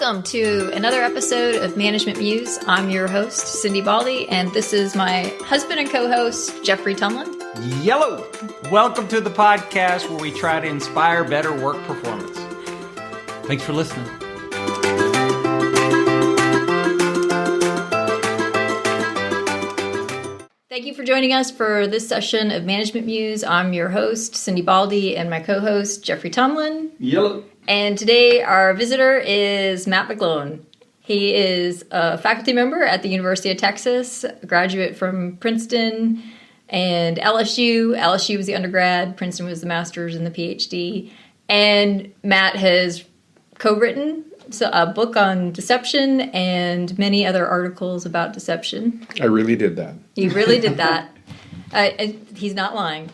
Welcome to another episode of Management Muse. I'm your host, Cindy Baldy, and this is my husband and co-host, Jeffrey Tumlin. Yellow! Welcome to the podcast where we try to inspire better work performance. Thanks for listening. Thank you for joining us for this session of Management Muse. I'm your host, Cindy Baldy, and my co-host, Jeffrey Tumlin. Yellow! And today our visitor is Matt McGlone. He is a faculty member at the University of Texas, a graduate from Princeton and LSU. LSU was the undergrad, Princeton was the master's and the PhD. And Matt has co-written a book on deception and many other articles about deception. I really did that. You really did that. He's not lying.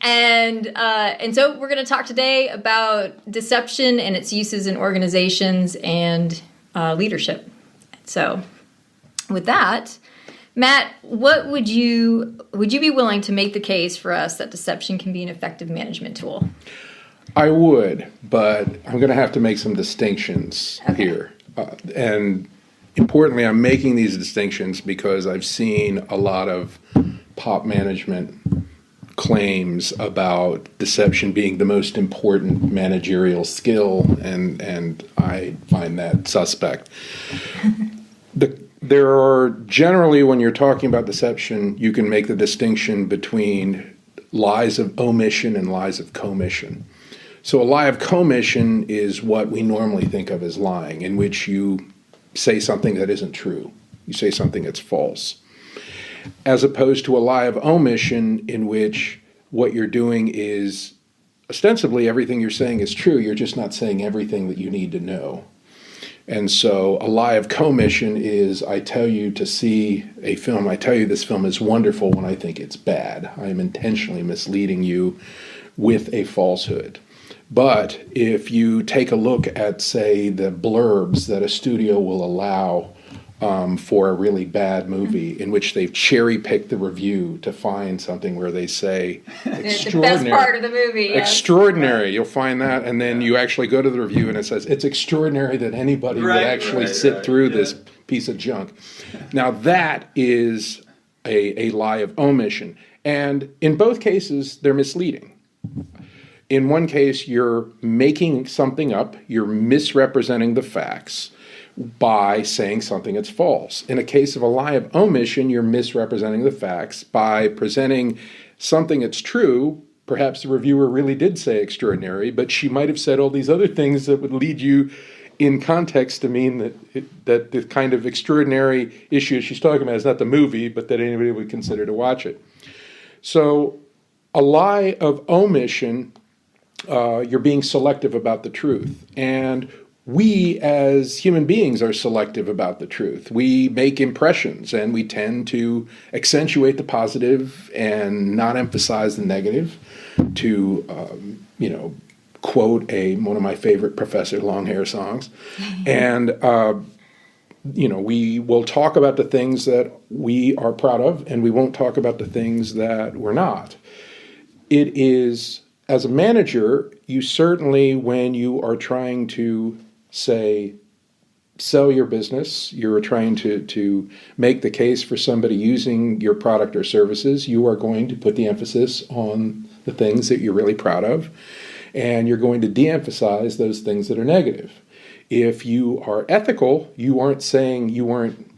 And so we're going to talk today about deception and its uses in organizations and leadership. So with that, Matt, what would you be willing to make the case for us that deception can be an effective management tool? I would, but I'm going to have to make some distinctions here. And importantly, I'm making these distinctions because I've seen a lot of pop management claims about deception being the most important managerial skill, and I find that suspect. There are generally, when you're talking about deception, you can make the distinction between lies of omission and lies of commission. So a lie of commission is what we normally think of as lying, in which you say something that isn't true. You say something that's false. As opposed to a lie of omission, in which what you're doing is ostensibly everything you're saying is true, you're just not saying everything that you need to know. And so a lie of commission is, I tell you to see a film, I tell you this film is wonderful when I think it's bad. I am intentionally misleading you with a falsehood. But if you take a look at, say, the blurbs that a studio will allow for a really bad movie, in which they've cherry-picked the review to find something where they say, extraordinary. The best part of the movie. Yes. Extraordinary. You'll find that, and then you actually go to the review and it says, it's extraordinary that anybody would actually sit through this piece of junk. Now that is a lie of omission. And in both cases, they're misleading. In one case, you're making something up, you're misrepresenting the facts by saying something that's false. In a case of a lie of omission, you're misrepresenting the facts by presenting something that's true. Perhaps the reviewer really did say extraordinary, but she might have said all these other things that would lead you in context to mean that the kind of extraordinary issue she's talking about is not the movie, but that anybody would consider to watch it. So a lie of omission, you're being selective about the truth. And we as human beings are selective about the truth. We make impressions and we tend to accentuate the positive and not emphasize the negative. To, quote one of my favorite Professor Longhair songs. And, we will talk about the things that we are proud of and we won't talk about the things that we're not. It is, as a manager, you certainly, when you are trying to say, sell your business, you're trying to make the case for somebody using your product or services, you are going to put the emphasis on the things that you're really proud of, and you're going to de-emphasize those things that are negative. If you are ethical, you aren't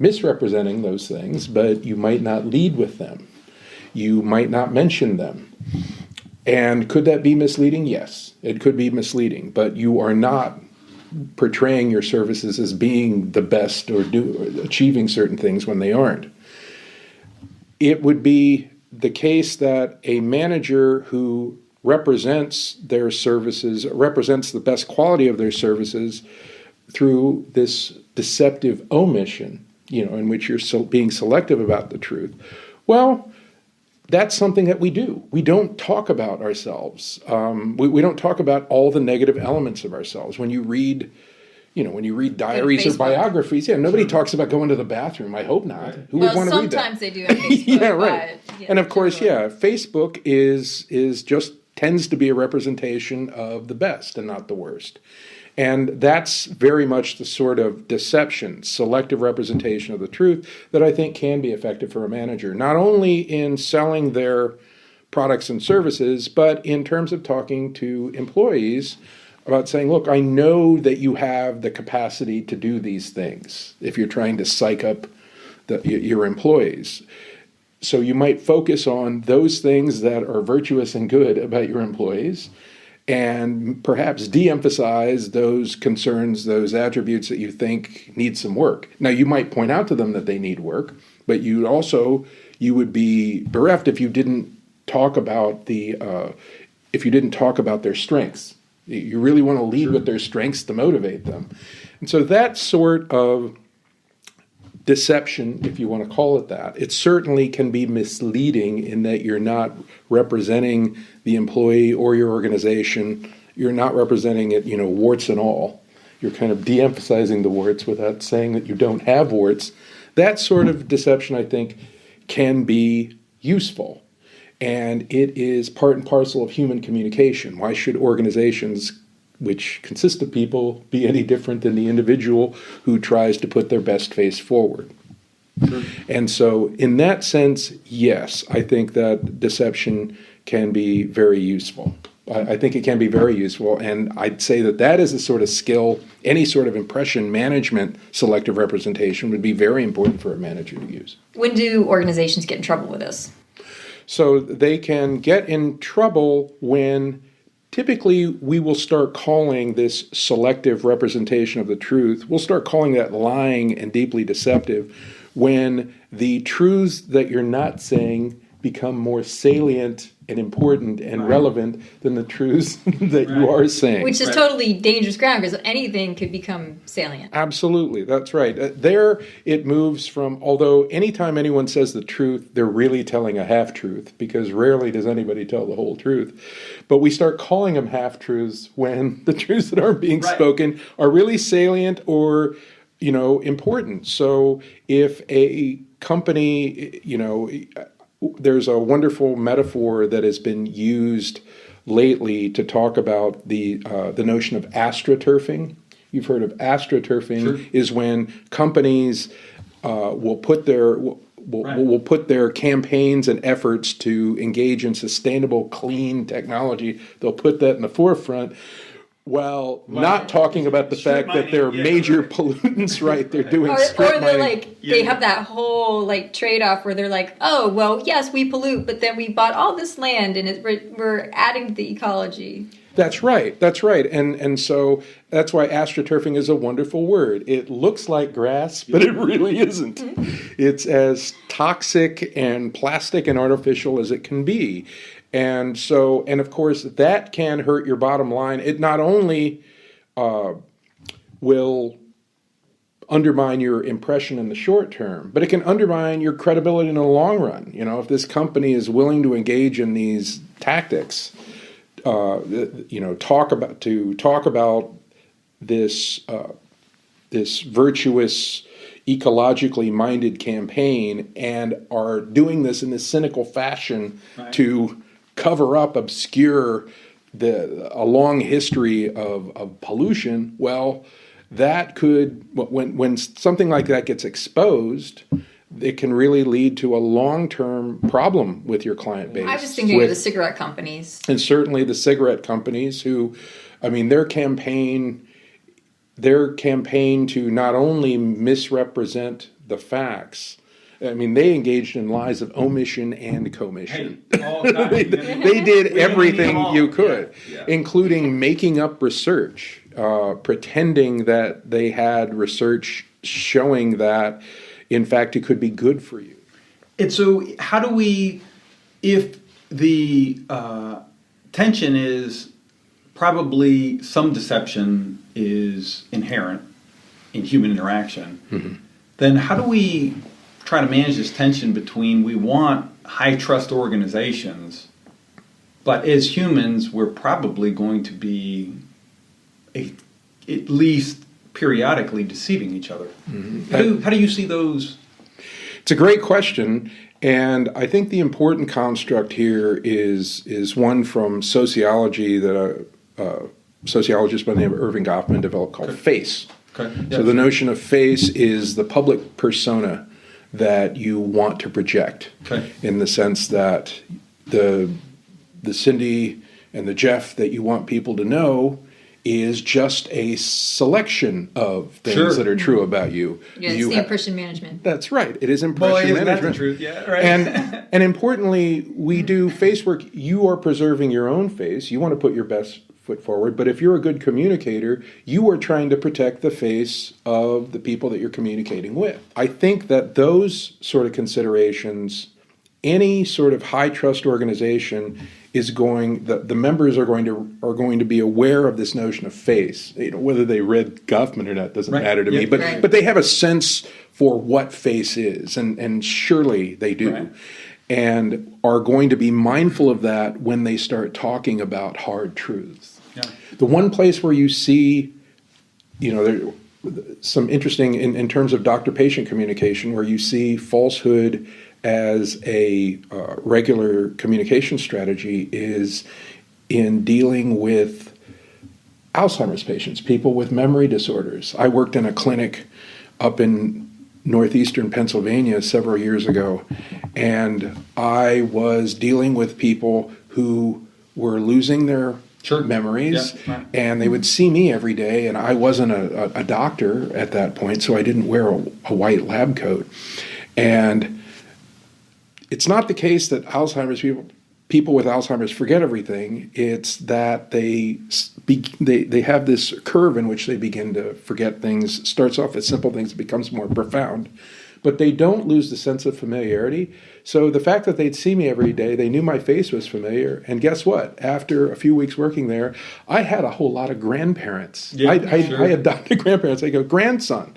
misrepresenting those things, but you might not lead with them. You might not mention them. And could that be misleading? Yes, it could be misleading, but you are not portraying your services as being the best or achieving certain things when they aren't. It would be the case that a manager who represents their services, represents the best quality of their services through this deceptive omission, in which you're being selective about the truth. Well, that's something that we do. We don't talk about ourselves. We don't talk about all the negative elements of ourselves. When you read, diaries or biographies, nobody talks about going to the bathroom. I hope not. Who would want to read that? Sometimes they do on Facebook. Yeah, right. And of course, Facebook is just tends to be a representation of the best and not the worst. And that's very much the sort of deception, selective representation of the truth that I think can be effective for a manager, not only in selling their products and services, but in terms of talking to employees about saying, look, I know that you have the capacity to do these things if you're trying to psych up your employees. So you might focus on those things that are virtuous and good about your employees, and perhaps de-emphasize those concerns, those attributes that you think need some work. Now, you might point out to them that they need work, but you would be bereft if you didn't talk about their strengths. You really want to lead with their strengths to motivate them. And so that sort of deception, if you want to call it that, it certainly can be misleading in that you're not representing the employee or your organization. You're not representing it, warts and all. You're kind of de-emphasizing the warts without saying that you don't have warts. That sort of deception, I think, can be useful. And it is part and parcel of human communication. Why should organizations, which consist of people, be any different than the individual who tries to put their best face forward? Sure. And so in that sense, yes, I think that deception can be very useful. I think it can be very useful, and I'd say that is a sort of skill, any sort of impression management, selective representation would be very important for a manager to use. When do organizations get in trouble with this? So they can get in trouble when typically we will start calling this selective representation of the truth, we'll start calling that lying and deeply deceptive when the truths that you're not saying become more salient and important and relevant than the truths that you are saying. Which is totally dangerous ground because anything could become salient. Absolutely, that's right. There it moves from, although anytime anyone says the truth, they're really telling a half-truth because rarely does anybody tell the whole truth. But we start calling them half-truths when the truths that aren't being spoken are really salient or, important. So if a company, there's a wonderful metaphor that has been used lately to talk about the notion of astroturfing. You've heard of astroturfing. Sure. Is when companies will put their campaigns and efforts to engage in sustainable, clean technology. They'll put that in the forefront. Well, not talking about the fact that there are major pollutants, right? They're doing strip or they're mining. they have that whole trade-off where they're like, oh, well, yes, we pollute, but then we bought all this land and we're adding to the ecology. That's right. And so that's why astroturfing is a wonderful word. It looks like grass, but it really isn't. Mm-hmm. It's as toxic and plastic and artificial as it can be. And so, and of course, that can hurt your bottom line. It not only will undermine your impression in the short term, but it can undermine your credibility in the long run. If this company is willing to engage in these tactics, talk about this this virtuous, ecologically minded campaign, and are doing this in this cynical fashion to cover up, obscure a long history of pollution, well, that could, when something like that gets exposed, it can really lead to a long-term problem with your client base. I was thinking of the cigarette companies. And certainly the cigarette companies who, their campaign to not only misrepresent the facts, they engaged in lies of omission and commission. They did everything you could, including making up research, pretending that they had research showing that, in fact, it could be good for you. And so how do we, if the tension is probably some deception is inherent in human interaction, then how do we try to manage this tension between we want high trust organizations, but as humans we're probably going to be at least periodically deceiving each other? How do you see those? It's a great question, and I think the important construct here is one from sociology that sociologist by the name of Irving Goffman developed called face. Okay. So the notion of face is the public persona that you want to project, in the sense that the Cindy and the Jeff that you want people to know is just a selection of things that are true about you. Yeah, it's the impression management. That's right. It is impression management. That's the truth. Yeah, right. And importantly, we do face work. You are preserving your own face. You want to put your best foot forward. But if you're a good communicator, you are trying to protect the face of the people that you're communicating with. I think that those sort of considerations, any sort of high trust organization is going, the members are going to be aware of this notion of face. Whether they read Goffman or not doesn't matter to me, but they have a sense for what face is, and surely they do, and are going to be mindful of that when they start talking about hard truths. Yeah. The one place where you see, there some interesting in terms of doctor-patient communication, where you see falsehood as a regular communication strategy is in dealing with Alzheimer's patients, people with memory disorders. I worked in a clinic up in northeastern Pennsylvania several years ago, and I was dealing with people who were losing their memories, and they would see me every day, and I wasn't a doctor at that point, so I didn't wear a white lab coat. And it's not the case that Alzheimer's people with Alzheimer's forget everything. It's that they have this curve in which they begin to forget things. Starts off as simple things, it becomes more profound. But they don't lose the sense of familiarity. So the fact that they'd see me every day, they knew my face was familiar. And guess what? After a few weeks working there, I had a whole lot of grandparents. I adopted grandparents. I go, grandson.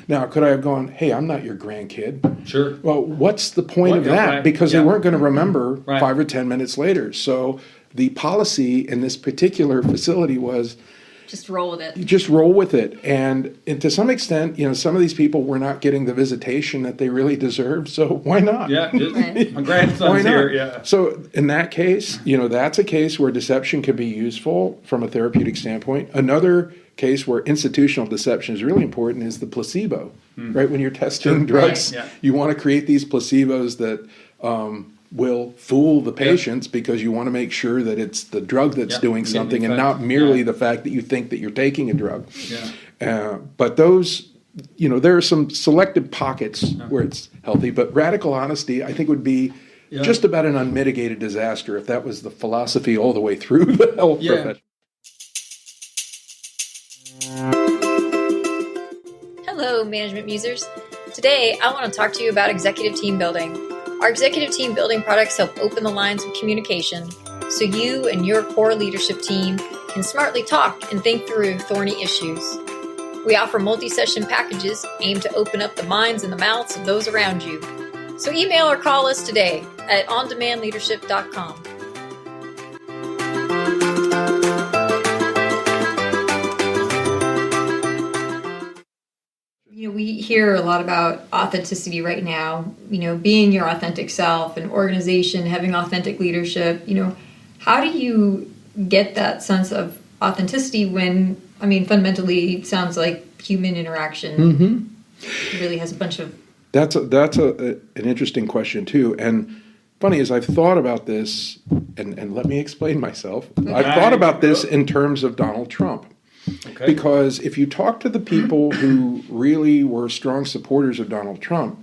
Now, could I have gone, hey, I'm not your grandkid? Sure. Well, what's the point of that? Because they weren't going to remember 5 or 10 minutes later. So the policy in this particular facility was, just roll with it. Just roll with it. And to some extent, some of these people were not getting the visitation that they really deserved, so why not? Yeah, my grandson's here, yeah. So in that case, that's a case where deception can be useful from a therapeutic standpoint. Another case where institutional deception is really important is the placebo, right? When you're testing drugs, you want to create these placebos that will fool the patients because you want to make sure that it's the drug that's doing something and not merely the fact that you think that you're taking a drug. But those, there are some selective pockets where it's healthy, but radical honesty, I think, would be just about an unmitigated disaster if that was the philosophy all the way through the health profession. Hello, Management Musers. Today, I want to talk to you about executive team building. Our executive team building products help open the lines of communication so you and your core leadership team can smartly talk and think through thorny issues. We offer multi-session packages aimed to open up the minds and the mouths of those around you. So email or call us today at ondemandleadership.com. We hear a lot about authenticity right now, being your authentic self, an organization having authentic leadership. How do you get that sense of authenticity when, fundamentally it sounds like human interaction really has a bunch of... That's an interesting question too. And funny is I've thought about this, and let me explain myself. I've thought about this in terms of Donald Trump. Okay. Because if you talk to the people who really were strong supporters of Donald Trump,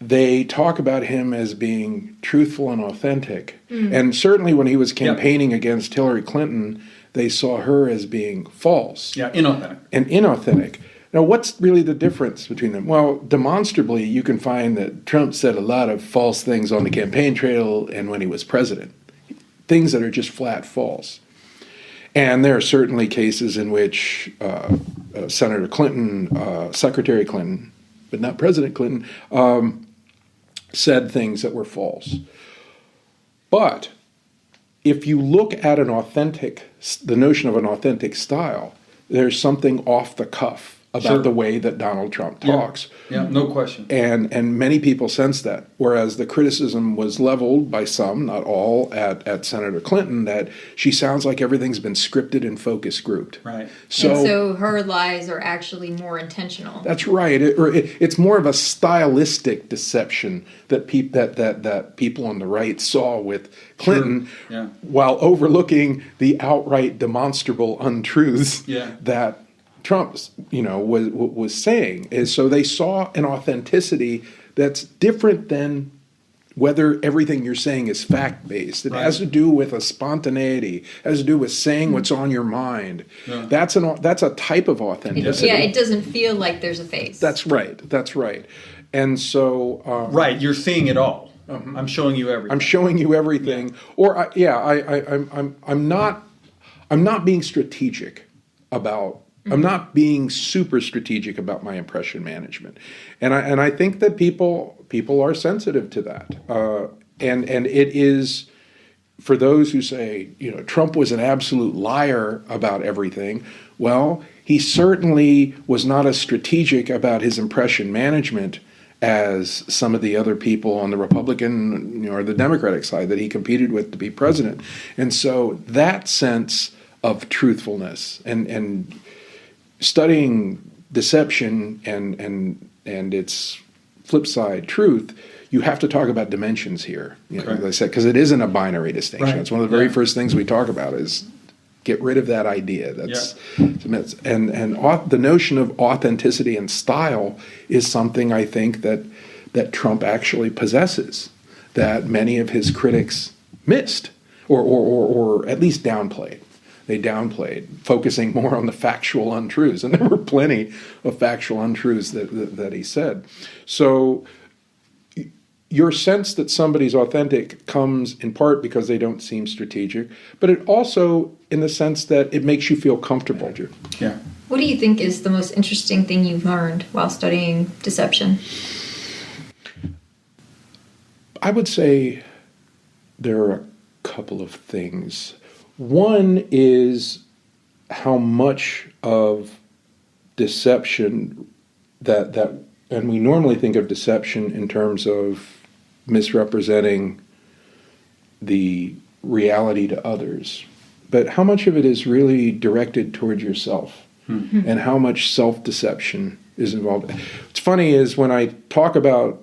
they talk about him as being truthful and authentic. And certainly when he was campaigning against Hillary Clinton, they saw her as being false. Yeah, inauthentic. And inauthentic. Now, what's really the difference between them? Well, demonstrably, you can find that Trump said a lot of false things on the campaign trail and when he was president. Things that are just flat false. And there are certainly cases in which Senator Clinton, Secretary Clinton, but not President Clinton, said things that were false. But if you look at the notion of an authentic style, there's something off the cuff about Sure. the way that Donald Trump talks. Yeah, no question. And many people sense that, whereas the criticism was leveled by some, not all, at Senator Clinton, that she sounds like everything's been scripted and focus grouped. Right. So her lies are actually more intentional. That's right. It's more of a stylistic deception that people on the right saw with Clinton, Sure. Yeah. while overlooking the outright demonstrable untruths that Trump, was saying. Is so they saw an authenticity that's different than whether everything you're saying is fact-based. It has to do with a spontaneity, has to do with saying what's on your mind. Yeah. That's a type of authenticity. It doesn't feel like there's a face. That's right. And so... right, you're seeing it all. I'm showing you everything. I'm showing you everything. Yeah. I'm not being strategic about... I'm not being super strategic about my impression management, and I think that people are sensitive to that, and it is for those who say Trump was an absolute liar about everything. Well, he certainly was not as strategic about his impression management as some of the other people on the Republican or the Democratic side that he competed with to be president, and so that sense of truthfulness and studying deception and its flip side, truth, you have to talk about dimensions here. As I said, because it isn't a binary distinction. Right. It's one of the very first things we talk about is get rid of that idea. That's and the notion of authenticity and style is something I think that Trump actually possesses, that many of his critics missed or at least downplayed. They downplayed, focusing more on the factual untruths. And there were plenty of factual untruths that he said. So your sense that somebody's authentic comes in part because they don't seem strategic, but it also in the sense that it makes you feel comfortable. Yeah. What do you think is the most interesting thing you've learned while studying deception? I would say there are a couple of things. One is how much of deception and we normally think of deception in terms of misrepresenting the reality to others, but how much of it is really directed toward yourself and how much self-deception is involved. What's funny is when I talk about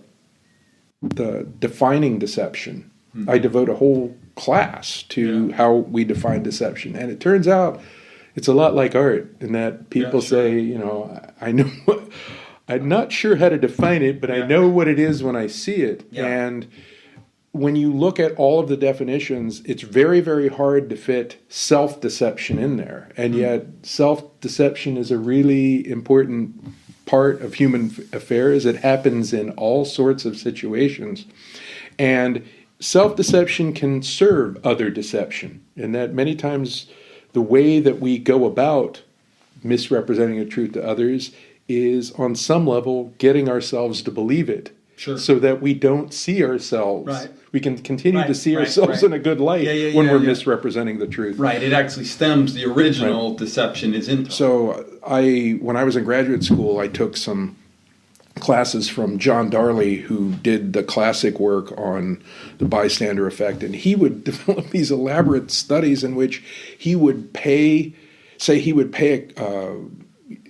the defining deception, I devote a whole class to how we define deception, and it turns out it's a lot like art in that people say, I know I'm not sure how to define it, but I know what it is when I see it. And when you look at all of the definitions, it's very, very hard to fit self-deception in there, and yet self-deception is a really important part of human affairs. It happens in all sorts of situations, and self-deception can serve other deception, and that many times the way that we go about misrepresenting a truth to others is on some level getting ourselves to believe it, so that we don't see ourselves. Right. We can continue to see ourselves in a good light when we're misrepresenting the truth. Right. It actually stems, the original deception is internal. So when I was in graduate school, I took some classes from John Darley, who did the classic work on the bystander effect, and he would develop these elaborate studies in which he would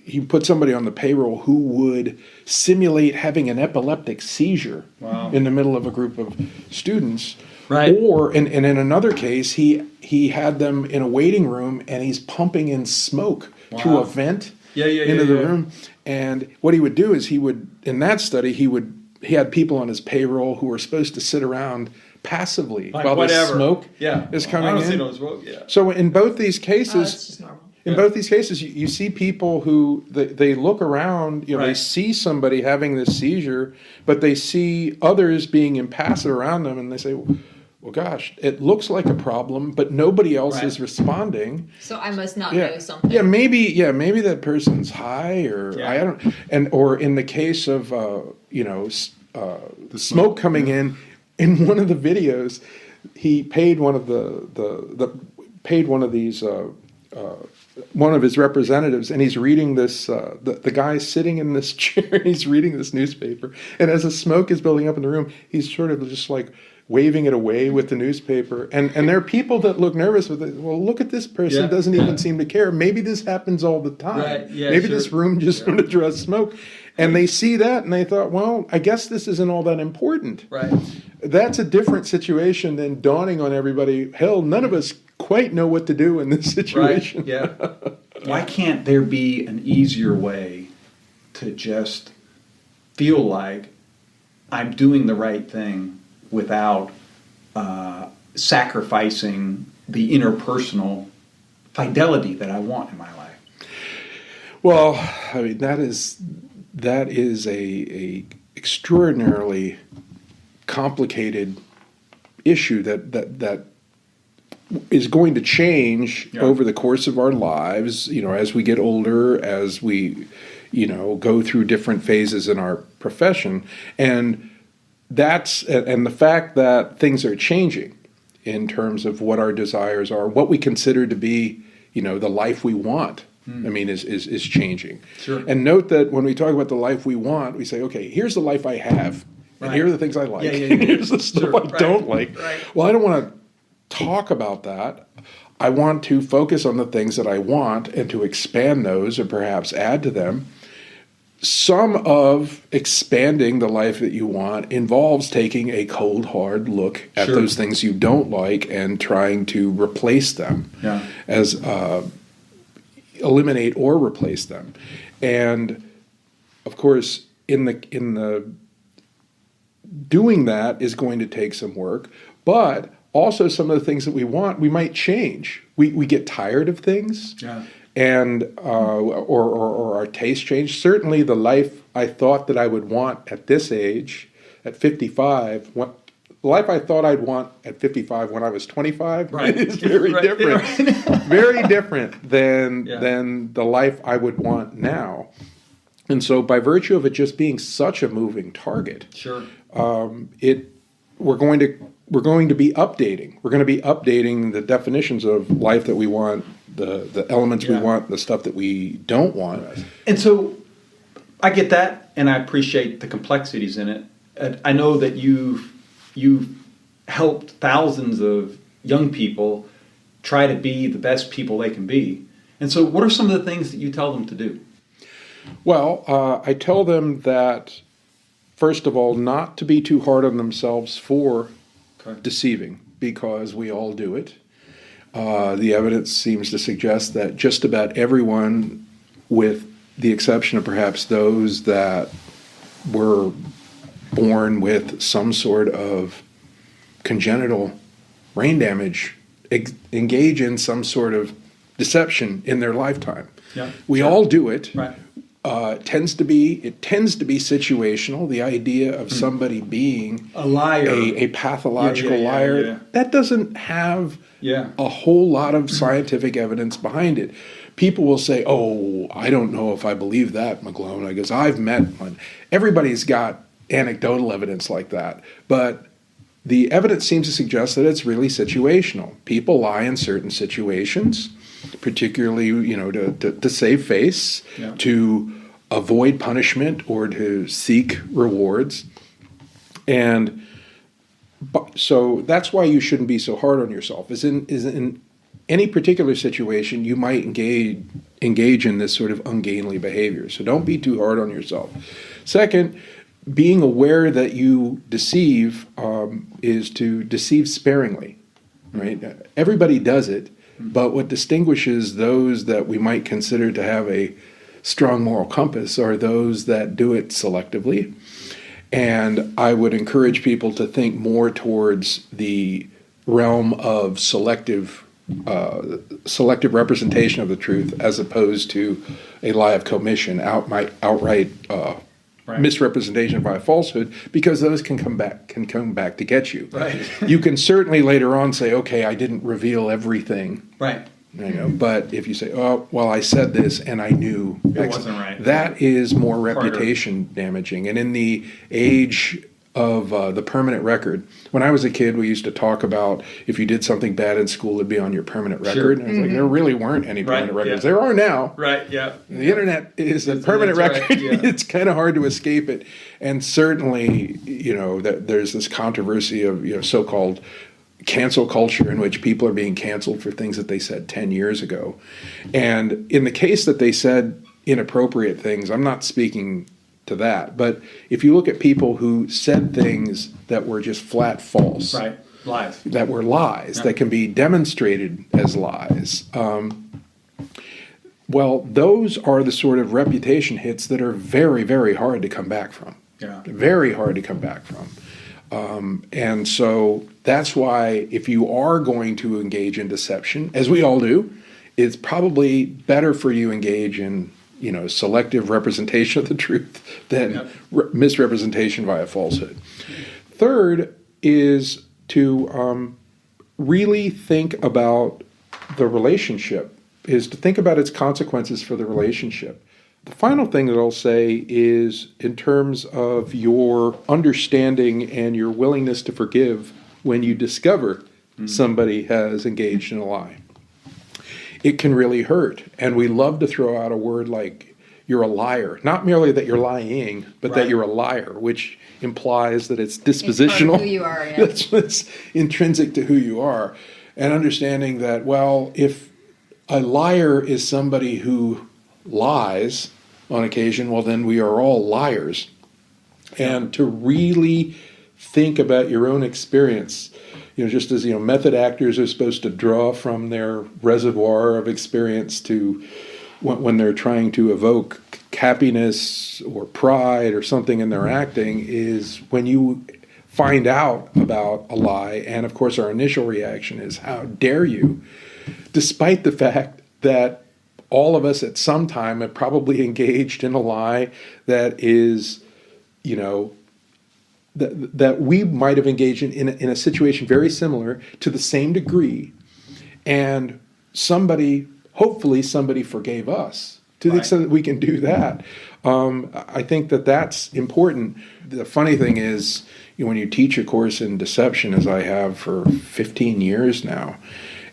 he put somebody on the payroll who would simulate having an epileptic seizure in the middle of a group of students. Right. Or, and in another case, he had them in a waiting room and he's pumping in smoke through a vent into the room. And what he would do is in that study, he had people on his payroll who were supposed to sit around passively while the smoke is coming in. So in both these cases, that's just normal. Both these cases, you see people who they look around, they see somebody having this seizure, but they see others being impassive around them, and they say, well, gosh, it looks like a problem, but nobody else is responding. So I must not know something. Maybe that person's high, or I don't, or in the case of the smoke coming in one of the videos, he paid one of these one of his representatives, and he's reading this, the guy's sitting in this chair, and he's reading this newspaper, and as the smoke is building up in the room, he's sort of just like waving it away with the newspaper, and there are people that look nervous with it. Well, look at this person, doesn't even seem to care. Maybe this happens all the time. Right. Yeah, maybe this room just wanted to draw smoke. And they see that, and they thought, well, I guess this isn't all that important. Right. That's a different situation than dawning on everybody, hell, none of us quite know what to do in this situation. Right. Yeah. Why can't there be an easier way to just feel like I'm doing the right thing without sacrificing the interpersonal fidelity that I want in my life? Well, I mean, that is a extraordinarily complicated issue that is going to change over the course of our lives, as we get older, as we, go through different phases in our profession. And the fact that things are changing in terms of what our desires are, what we consider to be, the life we want. I mean, is changing. Sure. And note that when we talk about the life we want, we say, okay, here's the life I have, and here are the things I like, and here's the stuff I don't like. Right. Well, I don't want to talk about that. I want to focus on the things that I want and to expand those or perhaps add to them. Some of expanding the life that you want involves taking a cold, hard look at those things you don't like and trying to replace them as eliminate or replace them. And of course, in the doing that is going to take some work, but also some of the things that we want, we might change. We get tired of things, and or our taste change. Certainly, the life I thought that I would want at this age, at 55, the life I thought I'd want at 55 when I was 25 is very different. Very different than the life I would want now. And so by virtue of it just being such a moving target, we're going to be updating. We're going to be updating the definitions of life that we want, the elements we want, the stuff that we don't want. And so I get that, and I appreciate the complexities in it. And I know that you've helped thousands of young people try to be the best people they can be. And so what are some of the things that you tell them to do? Well, I tell them that, first of all, not to be too hard on themselves for deceiving, because we all do it. The evidence seems to suggest that just about everyone, with the exception of perhaps those that were born with some sort of congenital brain damage, engage in some sort of deception in their lifetime. We all do it. It tends to be situational. The idea of somebody being a liar, a pathological liar, that doesn't have a whole lot of scientific evidence behind it. People will say, "Oh, I don't know if I believe that, McGlone, because I've met one." Everybody's got anecdotal evidence like that, but the evidence seems to suggest that it's really situational. People lie in certain situations, particularly, to save face, to avoid punishment, or to seek rewards. And so that's why you shouldn't be so hard on yourself. Is in any particular situation, you might engage in this sort of ungainly behavior. So don't be too hard on yourself. Second, being aware that you deceive is to deceive sparingly, right? Everybody does it, but what distinguishes those that we might consider to have a strong moral compass are those that do it selectively. And I would encourage people to think more towards the realm of selective representation of the truth, as opposed to a lie of commission, outright misrepresentation by a falsehood, because those can come back to get you. You can certainly later on say, okay, I didn't reveal everything. But if you say, oh, well, I said this and I knew it wasn't right, that is more reputation damaging. And in the age of the permanent record. When I was a kid, we used to talk about if you did something bad in school, it'd be on your permanent record. Sure. And I was like, there really weren't any permanent records. Yeah. There are now. Right, yeah. The internet is a permanent record. Right, yeah. It's kind of hard to escape it. And certainly, that there's this controversy of so-called cancel culture in which people are being canceled for things that they said 10 years ago. And in the case that they said inappropriate things, I'm not speaking to that. But if you look at people who said things that were just flat false, Right, lies. that were lies, that can be demonstrated as lies, well, those are the sort of reputation hits that are very, very hard to come back from. Yeah. Very hard to come back from. And so that's why if you are going to engage in deception, as we all do, it's probably better for you engage in selective representation of the truth than misrepresentation via falsehood. Third is to really think about the relationship, is to think about its consequences for the relationship. The final thing that I'll say is in terms of your understanding and your willingness to forgive when you discover somebody has engaged in a lie. It can really hurt. And we love to throw out a word like you're a liar. Not merely that you're lying, but that you're a liar, which implies that it's dispositional. It's part of who you are, yeah. That's intrinsic to who you are. And understanding that, well, if a liar is somebody who lies on occasion, well, then we are all liars. And to really think about your own experience, just as method actors are supposed to draw from their reservoir of experience to when they're trying to evoke happiness or pride or something in their acting, is when you find out about a lie, and of course our initial reaction is, how dare you, despite the fact that all of us at some time have probably engaged in a lie that is, that we might have engaged in a situation very similar to the same degree, and hopefully somebody forgave us to the extent that we can do that. I think that that's important. The funny thing is, when you teach a course in deception, as I have for 15 years now,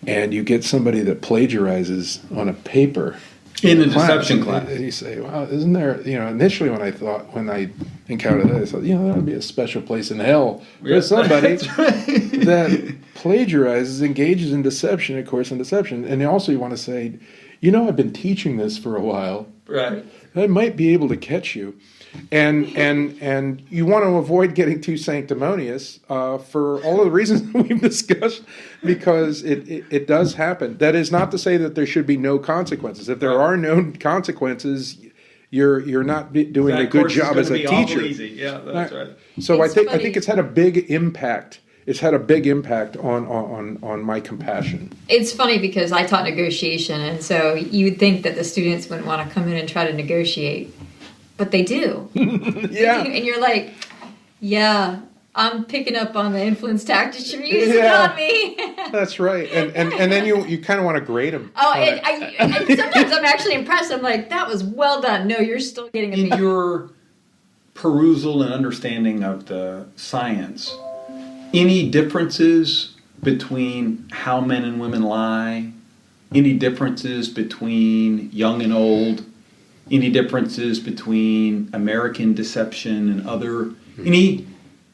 and you get somebody that plagiarizes on a paper in a deception class, and you say, "Wow, isn't there?" Initially when I encountered that, I thought, there would be a special place in hell for somebody that plagiarizes, engages in deception, a course in deception. And also, you want to say, I've been teaching this for a while. Right. I might be able to catch you. And you want to avoid getting too sanctimonious for all of the reasons that we've discussed, because it does happen. That is not to say that there should be no consequences. If there are no consequences, you're not doing a good job as a teacher. Easy. Yeah, that's right. So I think it's had a big impact. It's had a big impact on my compassion. It's funny because I taught negotiation, and so you would think that the students wouldn't want to come in and try to negotiate. But they do. Yeah. And you're like, yeah, I'm picking up on the influence tactics you're using on me. That's right. And then you kind of want to grade them. Oh, and sometimes I'm actually impressed. I'm like, that was well done. No, you're still getting In me. your perusal and understanding of the science, any differences between how men and women lie? Any differences between young and old? Any differences between American deception and other?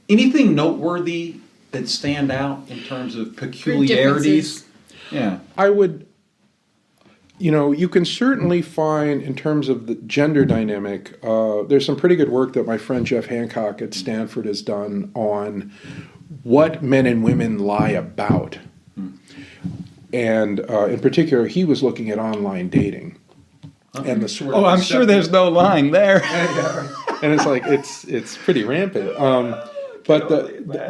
Anything noteworthy that stand out in terms of peculiarities? Yeah. I would, you can certainly find, in terms of the gender dynamic, there's some pretty good work that my friend Jeff Hancock at Stanford has done on what men and women lie about. And in particular, he was looking at online dating. And the sort of I'm sure there's no line there. And it's like it's pretty rampant. But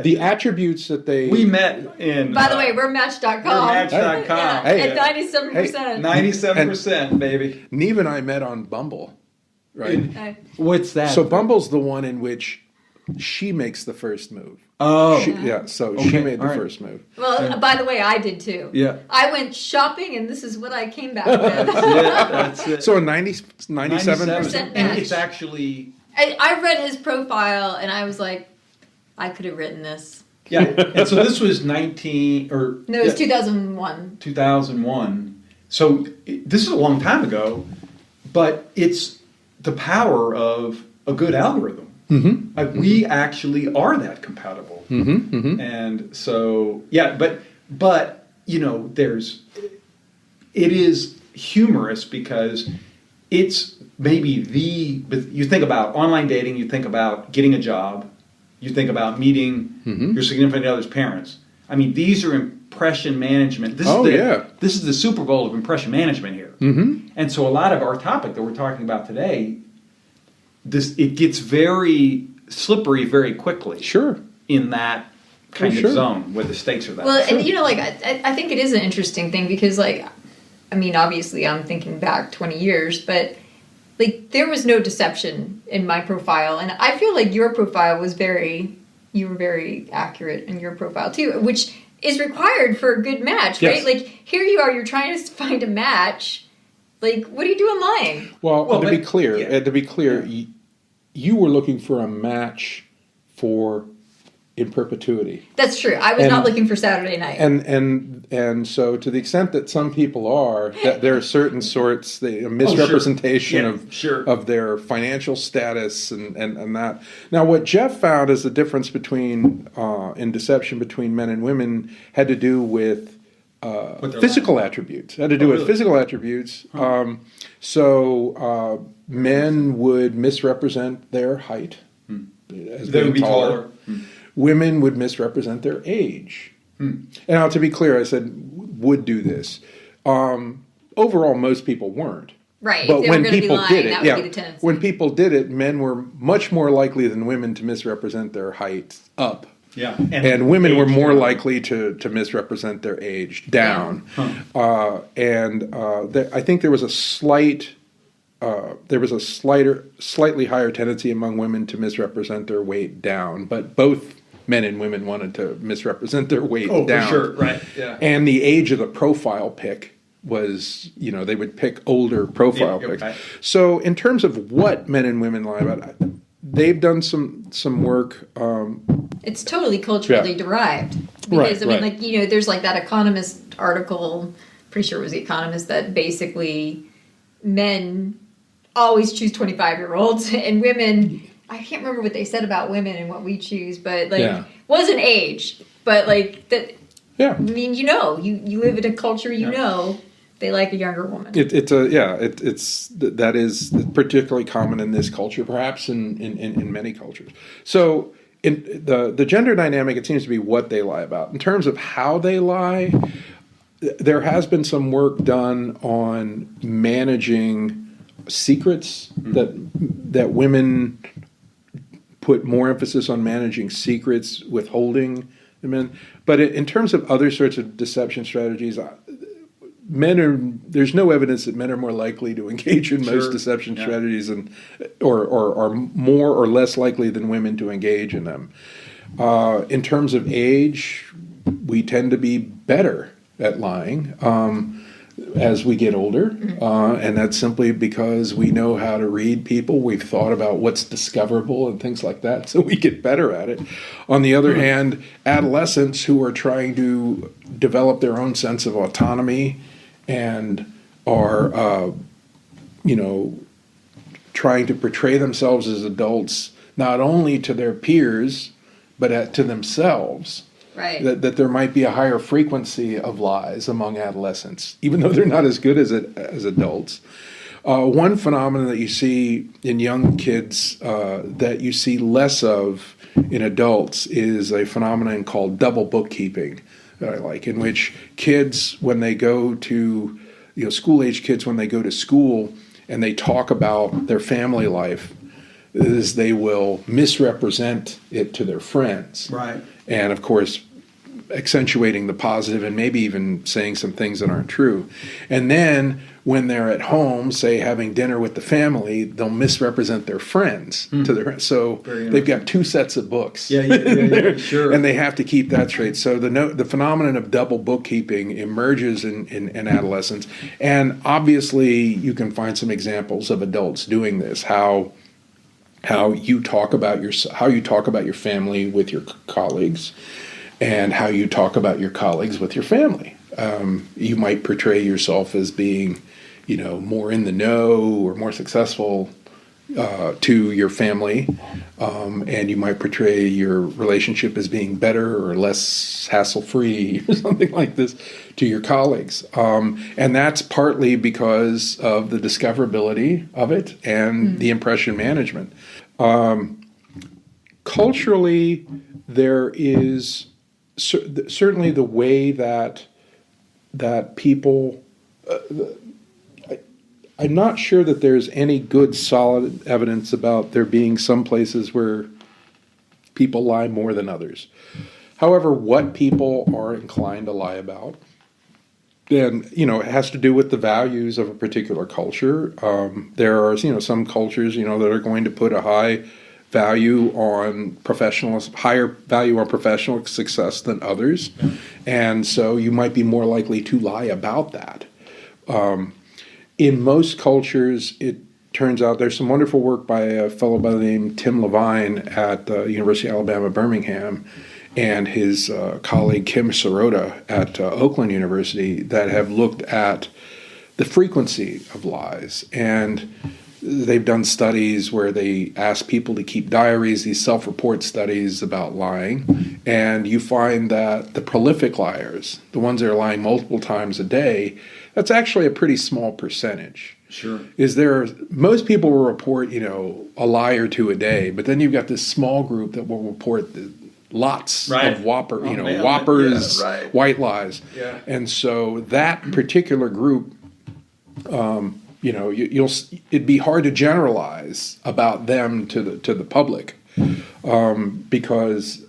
the attributes that they we met in. By the way, we're Match.com. We're Match.com. Hey. At 97%. 97%, baby. Neve and I met on Bumble, right? Okay. What's that? So Bumble's the one in which she makes the first move. Oh. She made the first move. Well, by the way, I did too. Yeah. I went shopping, and this is what I came back with. That's it. So a 97%. match. And it's actually... I read his profile, and I was like, I could have written this. Yeah, and so this was 19 or No, it was 2001. 2001. So this is a long time ago, but it's the power of a good algorithm. Mm-hmm. Like we actually are that compatible. Mm-hmm. Mm-hmm. And so, yeah, but you know, it is humorous because it's maybe you think about online dating, you think about getting a job, you think about meeting your significant other's parents. I mean, these are impression management. This is the Super Bowl of impression management here. Mm-hmm. And so a lot of our topic that we're talking about today, it gets very slippery very quickly. Sure. In that kind of zone where the stakes are that. Well, and you know, like I think it is an interesting thing because, like, I mean, obviously I'm thinking back 20 years, but like there was no deception in my profile, and I feel like your profile was you were very accurate in your profile too, which is required for a good match, right? Yes. Like here you are, you're trying to find a match. Like, what are you doing lying? Well, to be clear, you were looking for a match for in perpetuity. That's true. I was not looking for Saturday night. And so to the extent that some people are, that there are certain sorts, the misrepresentation of their financial status and that. Now, what Jeff found is the difference between in deception between men and women had to do with physical attributes. Had to do with physical attributes. Huh. So men would misrepresent their height as They would being be taller. Women would misrepresent their age. And now, to be clear, I said would do this. Overall, most people weren't. Right. But if they when were going to be people lying, did it, that would be the tendency. when people did it, men were much more likely than women to misrepresent their height up. Yeah. And women were more likely to misrepresent their age down. Huh. I think there was a slightly higher tendency among women to misrepresent their weight down, but both men and women wanted to misrepresent their weight down. For sure, right? Yeah. And the age of the profile pick was, they would pick older profile picks. Right. So in terms of what men and women lie about, they've done some work. It's totally culturally derived. Because, there's like that Economist article, pretty sure it was The Economist, that basically men always choose 25-year-olds and women, I can't remember what they said about women and what we choose, but wasn't age, but like that. Yeah. I mean, you live in a culture, they like a younger woman. That is particularly common in this culture, perhaps in many cultures. So in the gender dynamic, it seems to be what they lie about. In terms of how they lie, there has been some work done on managing secrets that women put more emphasis on managing secrets, withholding the men. But in terms of other sorts of deception strategies, there's no evidence that men are more likely to engage in most deception strategies or are more or less likely than women to engage in them. In terms of age, we tend to be better at lying as we get older, and that's simply because we know how to read people. We've thought about what's discoverable and things like that, so we get better at it. On the other hand, adolescents who are trying to develop their own sense of autonomy and are, trying to portray themselves as adults, not only to their peers, but to themselves. Right. That there might be a higher frequency of lies among adolescents, even though they're not as good as adults. One phenomenon that you see in young kids that you see less of in adults is a phenomenon called double bookkeeping that I like, in which kids, when they go to, school-age kids, when they go to school and they talk about their family life, is they will misrepresent it to their friends. Right. And, of course, accentuating the positive and maybe even saying some things that aren't true. And then when they're at home, say having dinner with the family, they'll misrepresent their friends to their. So they've got two sets of books. Yeah, sure. And they have to keep that straight. So the phenomenon of double bookkeeping emerges in adolescence. And obviously you can find some examples of adults doing this, how how you talk about your family with your colleagues, and how you talk about your colleagues with your family. You might portray yourself as being, more in the know or more successful to your family, and you might portray your relationship as being better or less hassle-free or something like this to your colleagues. And that's partly because of the discoverability of it and the impression management. Culturally, there is certainly the way that people... I'm not sure that there's any good solid evidence about there being some places where people lie more than others. However, what people are inclined to lie about, then, it has to do with the values of a particular culture. There are, some cultures, that are going to put a higher value on professional success than others. Yeah. And so you might be more likely to lie about that. In most cultures, it turns out there's some wonderful work by a fellow by the name Tim Levine at the University of Alabama, Birmingham, and his colleague Kim Sirota at Oakland University that have looked at the frequency of lies. And they've done studies where they ask people to keep diaries, these self-report studies about lying, and you find that the prolific liars, the ones that are lying multiple times a day, that's actually a pretty small percentage. Sure. Most people will report, a lie or two a day, but then you've got this small group that will report lots of whoppers, white lies. Yeah. And so that particular group, it'd be hard to generalize about them to the public, because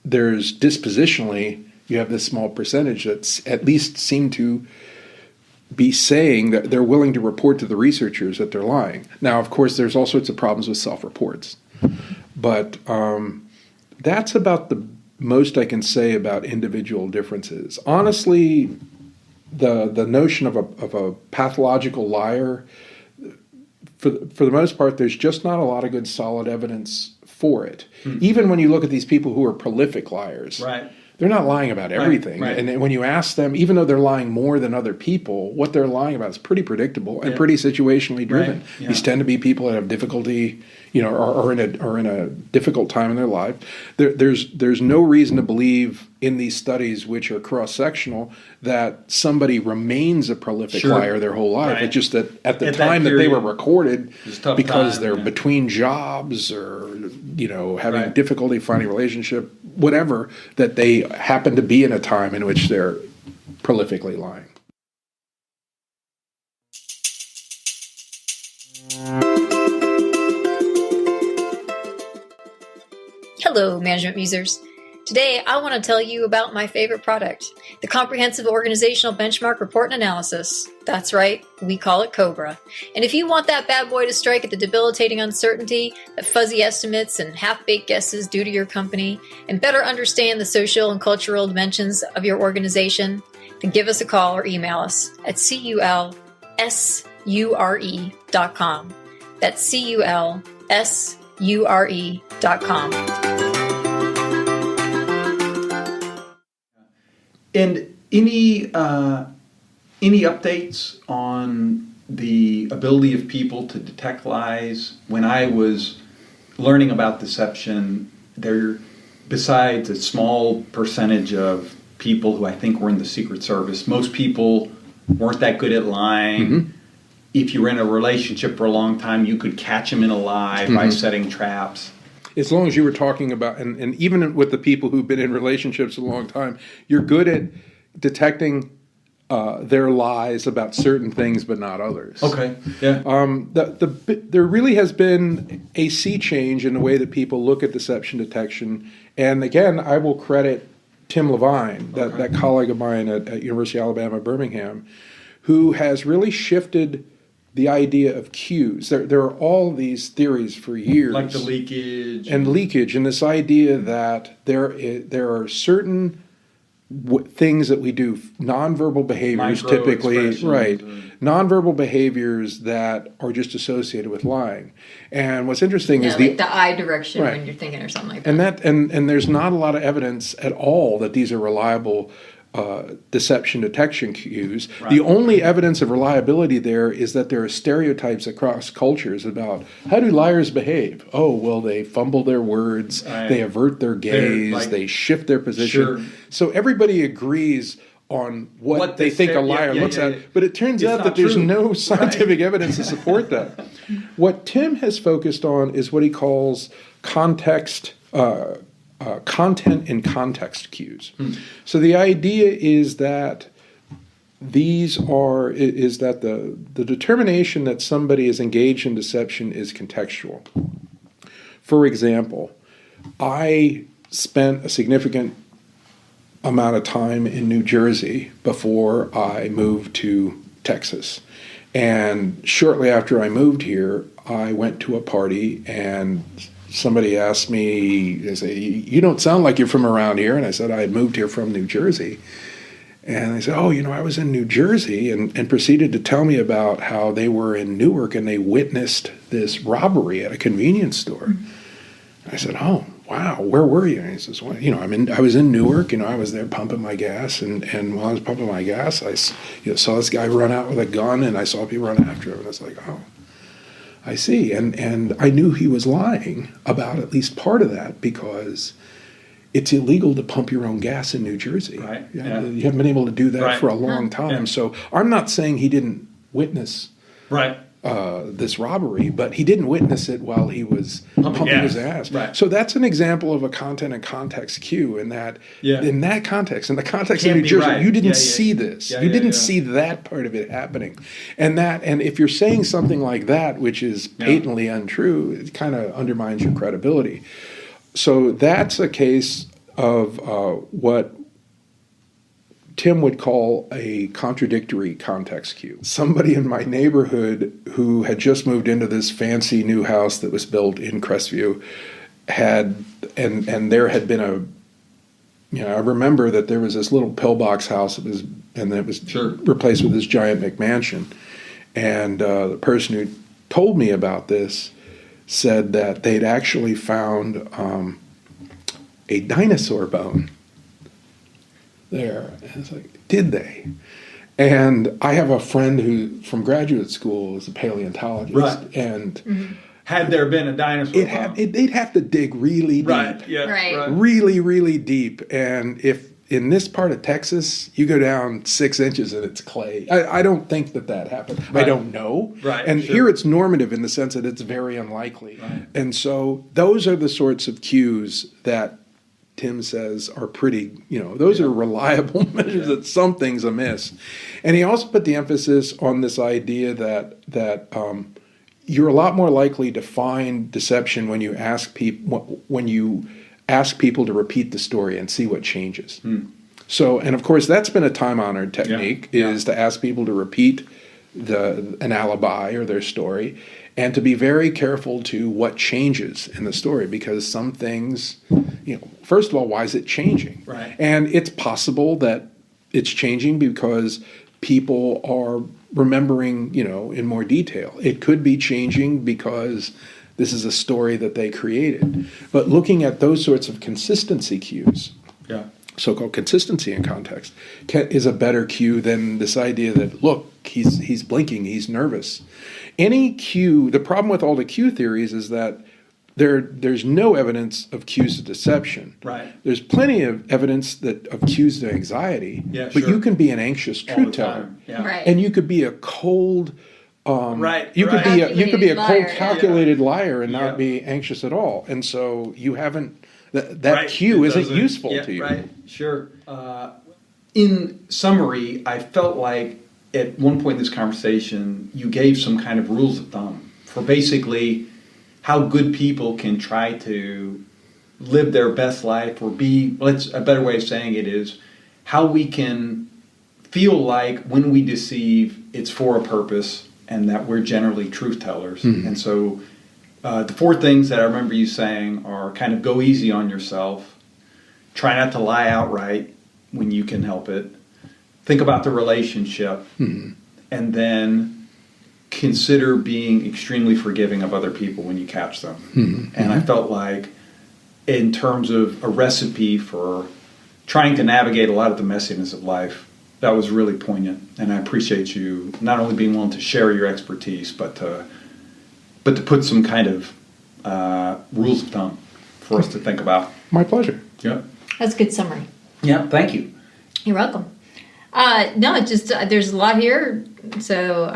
there's dispositionally, you have this small percentage that's at least seem to be saying that they're willing to report to the researchers that they're lying. Now, of course, there's all sorts of problems with self-reports, but that's about the most I can say about individual differences. Honestly, the notion of a pathological liar, for the most part, there's just not a lot of good solid evidence for it. Mm-hmm. Even when you look at these people who are prolific liars. Right. They're not lying about everything. Right. And when you ask them, even though they're lying more than other people, what they're lying about is pretty predictable and pretty situationally driven. Right. Yeah. These tend to be people that have difficulty, are in a difficult time in their life. There's no reason to believe in these studies, which are cross-sectional, that somebody remains a prolific liar their whole life. Right. It's just that at the time that they were recorded, because they're between jobs or having difficulty finding a relationship, whatever, that they happen to be in a time in which they're prolifically lying. Hello, Management Musers. Today, I want to tell you about my favorite product, the Comprehensive Organizational Benchmark Report and Analysis. That's right, we call it COBRA. And if you want that bad boy to strike at the debilitating uncertainty that fuzzy estimates and half-baked guesses do to your company, and better understand the social and cultural dimensions of your organization, then give us a call or email us at culsure.com. That's culsure.com. And any updates on the ability of people to detect lies? When I was learning about deception, besides a small percentage of people who I think were in the Secret Service, most people weren't that good at lying. Mm-hmm. If you were in a relationship for a long time, you could catch them in a lie by setting traps. As long as you were talking about, and even with the people who've been in relationships a long time, you're good at detecting their lies about certain things, but not others. Okay. Yeah. There really has been a sea change in the way that people look at deception detection. And again, I will credit Tim Levine, that colleague of mine at University of Alabama, Birmingham, who has really shifted the idea of cues. There are all these theories for years. Like the leakage. And this idea that there are certain things that we do, nonverbal behaviors typically, right? Nonverbal behaviors that are just associated with lying. And what's interesting is like the eye direction right. when you're thinking or something like that. And there's not a lot of evidence at all that these are reliable deception detection cues. Right. The only evidence of reliability there is that there are stereotypes across cultures about how do liars behave. Oh, well, they fumble their words, right. They avert their gaze, they shift their position. Sure. So everybody agrees on what they think a liar looks at, but it turns out that there's no scientific evidence to support that. What Tim has focused on is what he calls content and context cues. So the idea is that the determination that somebody is engaged in deception is contextual. For example, I spent a significant amount of time in New Jersey before I moved to Texas. And shortly after I moved here, I went to a party and somebody asked me, they say, "You don't sound like you're from around here." And I said, "I had moved here from New Jersey." And they said, "Oh, I was in New Jersey," and proceeded to tell me about how they were in Newark and they witnessed this robbery at a convenience store. Mm-hmm. I said, "Oh, wow, where were you?" And he says, "Well, I was in Newark, I was there pumping my gas, and while I was pumping my gas, I saw this guy run out with a gun, and I saw people run after him." And it's like, oh, I see. And I knew he was lying about at least part of that because it's illegal to pump your own gas in New Jersey. Right. You haven't been able to do that for a long time. Yeah. So I'm not saying he didn't witness this robbery, but he didn't witness it while he was pumping his ass. Right. So that's an example of a content and context cue in that in that context, in the context of New Jersey, you didn't see this. You didn't see that part of it happening. And if you're saying something like that, which is patently untrue, it kind of undermines your credibility. So that's a case of what Tim would call a contradictory context cue. Somebody in my neighborhood who had just moved into this fancy new house that was built in Crestview and there had been I remember that there was this little pillbox house and it was replaced with this giant McMansion. And the person who told me about this said that they'd actually found a dinosaur bone there. And it's like, did they? And I have a friend who, from graduate school, is a paleontologist. Right. And had there been a dinosaur bone? They'd have to dig really deep. Right, yeah. Right. Really, really deep. And if in this part of Texas, you go down 6 inches and it's clay. I don't think that happened. Right. I don't know. Right. And here it's normative in the sense that it's very unlikely. Right. And so those are the sorts of cues that Tim says are pretty, those are reliable measures that something's amiss. And he also put the emphasis on this idea that you're a lot more likely to find deception when you ask people to repeat the story and see what changes. So, and of course, that's been a time-honored technique, is to ask people to repeat an alibi or their story, and to be very careful to what changes in the story, because some things, first of all, why is it changing? Right. And it's possible that it's changing because people are remembering, in more detail. It could be changing because this is a story that they created. But looking at those sorts of consistency cues, so-called consistency in context, is a better cue than this idea that, look, he's blinking, he's nervous. Any cue, the problem with all the cue theories is that there's no evidence of cues of deception. Right. There's plenty of evidence of cues of anxiety, but you can be an anxious truth teller. Yeah. Right. And you could be a cold you could be a cold, calculated liar and not be anxious at all. And so you haven't that cue isn't useful to you. Right. Sure. In summary, I felt like at one point in this conversation, you gave some kind of rules of thumb for basically how good people can try to live their best life, or a better way of saying it is how we can feel like when we deceive, it's for a purpose, and that we're generally truth tellers. Mm-hmm. And so the 4 things that I remember you saying are kind of go easy on yourself, try not to lie outright, when you can help it. Think about the relationship, and then consider being extremely forgiving of other people when you catch them. And I felt like, in terms of a recipe for trying to navigate a lot of the messiness of life, that was really poignant. And I appreciate you not only being willing to share your expertise, but to put some kind of rules of thumb for us to think about. My pleasure. Yeah. That's a good summary. Yeah, thank you. You're welcome. No, just there's a lot here, so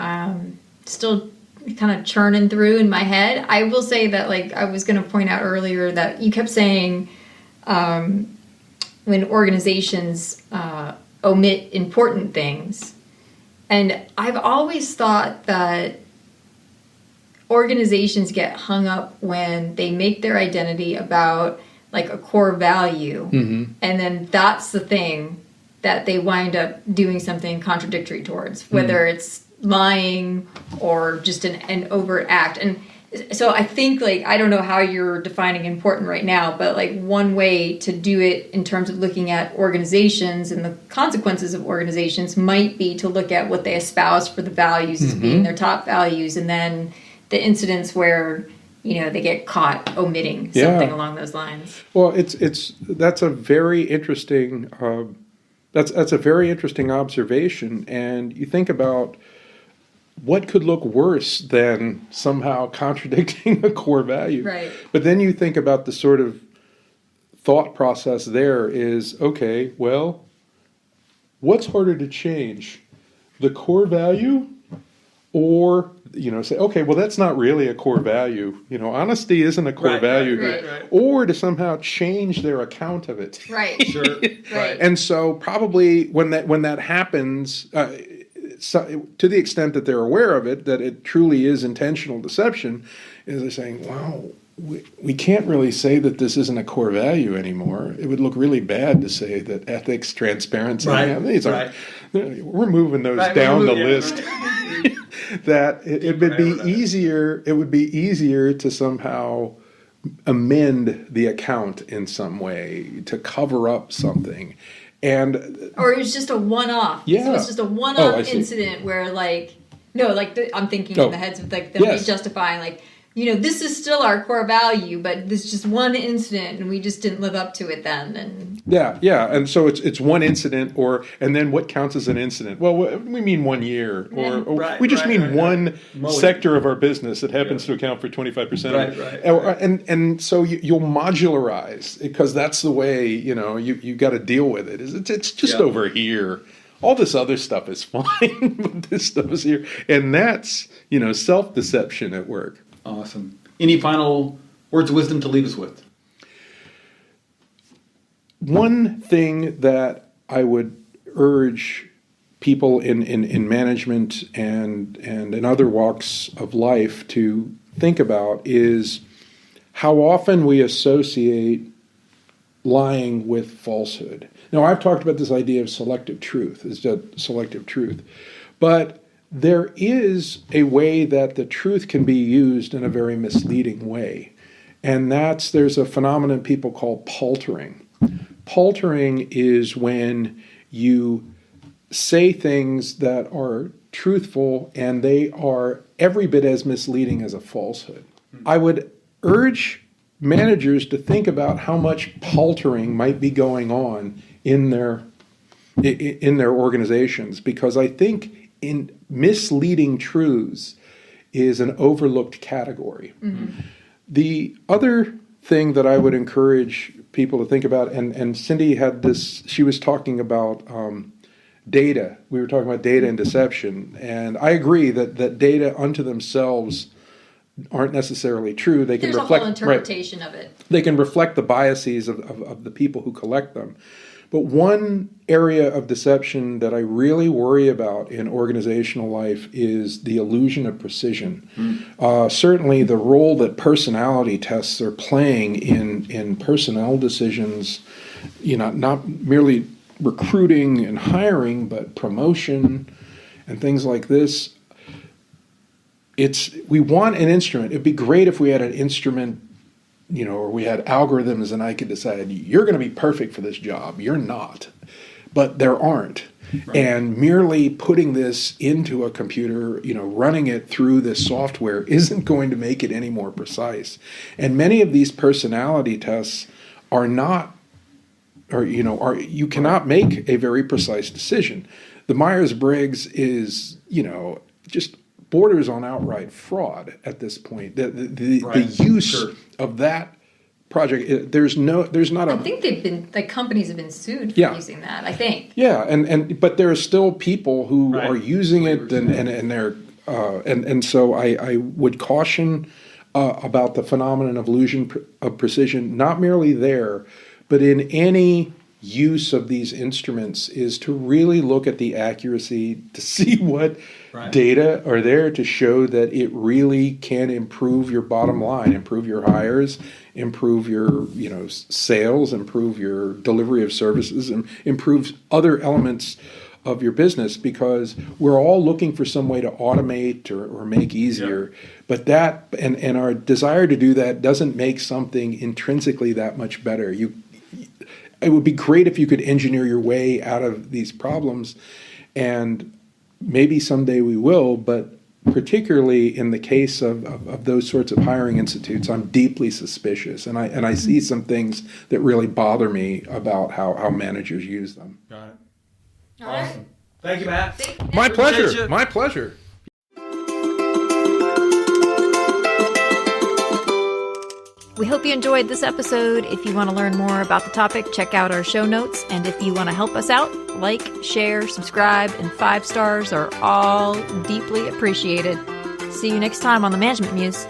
still kind of churning through in my head. I will say that, like I was going to point out earlier, that you kept saying when organizations omit important things, and I've always thought that organizations get hung up when they make their identity about like a core value, and then that's the thing that they wind up doing something contradictory towards, whether it's lying or just an overt act. And so I think, like, I don't know how you're defining important right now, but like one way to do it in terms of looking at organizations and the consequences of organizations might be to look at what they espouse for the values as being their top values, and then the incidents where, you know, they get caught omitting something along those lines. Well, that's a very interesting that's a very interesting observation, and you think about what could look worse than somehow contradicting a core value. Right. But then you think about the sort of thought process there is, okay, well, what's harder to change? The core value, or, you know, say, okay, well, that's not really a core value. You know, honesty isn't a core value. Right. Or to somehow change their account of it. Right. Sure. Right. And so probably when that happens, so, to the extent that they're aware of it, that it truly is intentional deception, is they're saying, wow, we can't really say that this isn't a core value anymore. It would look really bad to say that ethics, transparency, we're moving those down the list. That it would be easier. It would be easier to somehow amend the account in some way to cover up something. Or it was just a one-off. Yeah. So it's just a one-off incident where, like, I'm thinking in the heads of like them justifying, like, you know, this is still our core value, but this is just one incident, and we just didn't live up to it then. And and so it's one incident, and then what counts as an incident? Well, we mean 1 year, or we just mean one sector of our business that happens to account for 25% of it. And so you'll modularize, because that's the way, you know, you got to deal with it. It's just over here. All this other stuff is fine, but this stuff is here, and that's, you know, self-deception at work. Awesome. Any final words of wisdom to leave us with? One thing that I would urge people in management and in other walks of life to think about is how often we associate lying with falsehood. Now, I've talked about this idea of selective truth, but there is a way that the truth can be used in a very misleading way. And there's a phenomenon people call paltering. Paltering is when you say things that are truthful and they are every bit as misleading as a falsehood. I would urge managers to think about how much paltering might be going on in their organizations, because I think in misleading truths is an overlooked category. The other thing that I would encourage people to think about, and Cindy had this, she was talking about data. We were talking about data and deception, and I agree that data unto themselves aren't necessarily true. They can reflect a whole interpretation of it. They can reflect the biases of the people who collect them. But one area of deception that I really worry about in organizational life is the illusion of precision. Certainly the role that personality tests are playing in personnel decisions, you know, not merely recruiting and hiring, but promotion and things like this. We want an instrument. It'd be great if we had an instrument, you know, or we had algorithms and I could decide, you're going to be perfect for this job. You're not. but there aren't. Right. And merely putting this into a computer, running it through this software isn't going to make it any more precise. And many of these personality tests are not, you cannot make a very precise decision. The Myers-Briggs is, just borders on outright fraud at this point. The use of that project, there's not a. I think companies have been sued for using that. I think. Yeah, but there are still people who are using it, and they're and so I would caution about the phenomenon of illusion of precision, not merely there, but in any use of these instruments, is to really look at the accuracy to see what data are there to show that it really can improve your bottom line, improve your hires, improve your sales, improve your delivery of services, and improve other elements of your business, because we're all looking for some way to automate or make easier. But that and our desire to do that doesn't make something intrinsically that much better. It would be great if you could engineer your way out of these problems, and maybe someday we will, but particularly in the case of those sorts of hiring institutes, I'm deeply suspicious, and I see some things that really bother me about how managers use them. Got it. All Awesome. right. Thank you, Matt. My pleasure. My pleasure. We hope you enjoyed this episode. If you want to learn more about the topic, check out our show notes. And if you want to help us out, like, share, subscribe, and 5 stars are all deeply appreciated. See you next time on the Management Muse.